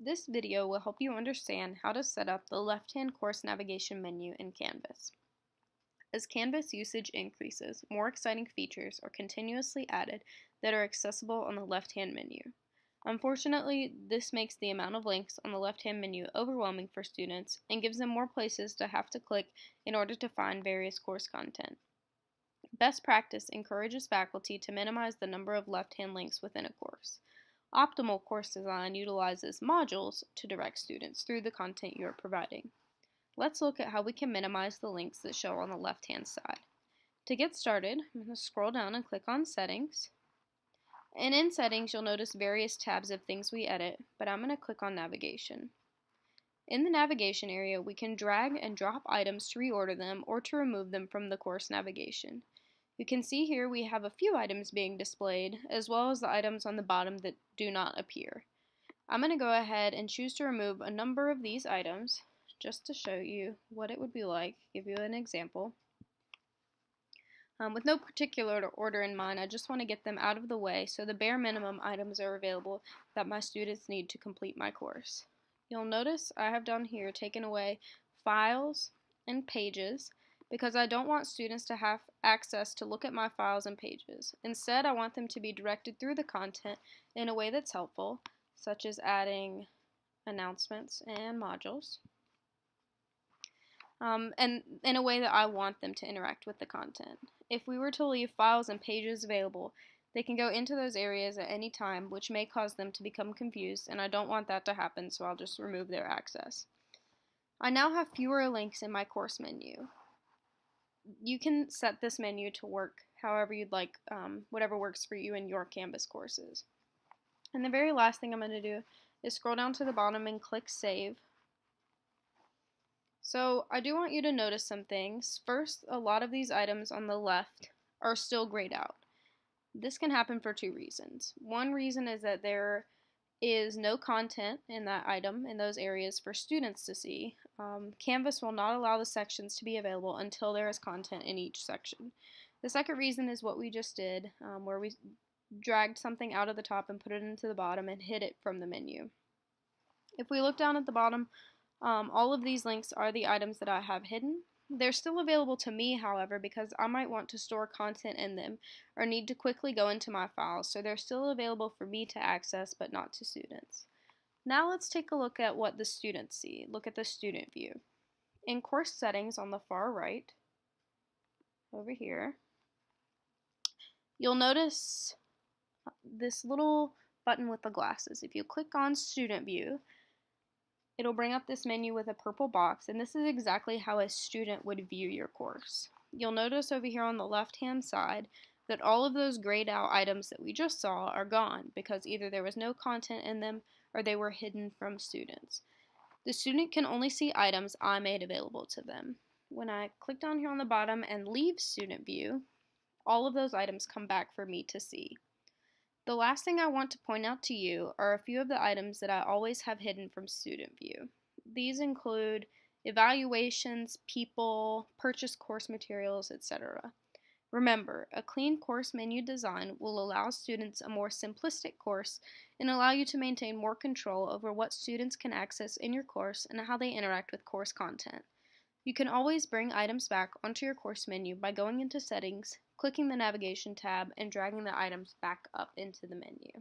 This video will help you understand how to set up the left-hand course navigation menu in Canvas. As Canvas usage increases, more exciting features are continuously added that are accessible on the left-hand menu. Unfortunately, this makes the amount of links on the left-hand menu overwhelming for students and gives them more places to have to click in order to find various course content. Best practice encourages faculty to minimize the number of left-hand links within a course. Optimal course design utilizes modules to direct students through the content you are providing. Let's look at how we can minimize the links that show on the left-hand side. To get started, I'm going to scroll down and click on Settings. And in Settings, you'll notice various tabs of things we edit, but I'm going to click on Navigation. In the navigation area, we can drag and drop items to reorder them or to remove them from the course navigation. You can see here we have a few items being displayed, as well as the items on the bottom that do not appear. I'm going to go ahead and choose to remove a number of these items, just to show you what it would be like, give you an example. With no particular order in mind, I just want to get them out of the way so the bare minimum items are available that my students need to complete my course. You'll notice I have down here taken away files and pages because I don't want students to have access to look at my files and pages. Instead, I want them to be directed through the content in a way that's helpful, such as adding announcements and modules, and in a way that I want them to interact with the content. If we were to leave files and pages available, they can go into those areas at any time, which may cause them to become confused, and I don't want that to happen, so I'll just remove their access. I now have fewer links in my course menu. You can set this menu to work however you'd like, whatever works for you in your Canvas courses. And the very last thing I'm going to do is scroll down to the bottom and click Save. So I do want you to notice some things. First, a lot of these items on the left are still grayed out. This can happen for two reasons. One reason is that there is no content in that item in those areas for students to see. Canvas will not allow the sections to be available until there is content in each section. The second reason is what we just did, where we dragged something out of the top and put it into the bottom and hid it from the menu. If we look down at the bottom, all of these links are the items that I have hidden. They're still available to me, however, because I might want to store content in them or need to quickly go into my files, so they're still available for me to access but not to students. Now let's take a look at what the students see. Look at the student view. In course settings on the far right, over here, you'll notice this little button with the glasses. If you click on student view, it'll bring up this menu with a purple box, and this is exactly how a student would view your course. You'll notice over here on the left-hand side that all of those grayed out items that we just saw are gone because either there was no content in them or they were hidden from students. The student can only see items I made available to them. When I click down here on the bottom and leave student view, all of those items come back for me to see. The last thing I want to point out to you are a few of the items that I always have hidden from student view. These include evaluations, people, purchase course materials, etc. Remember, a clean course menu design will allow students a more simplistic course and allow you to maintain more control over what students can access in your course and how they interact with course content. You can always bring items back onto your course menu by going into Settings, clicking the Navigation tab, and dragging the items back up into the menu.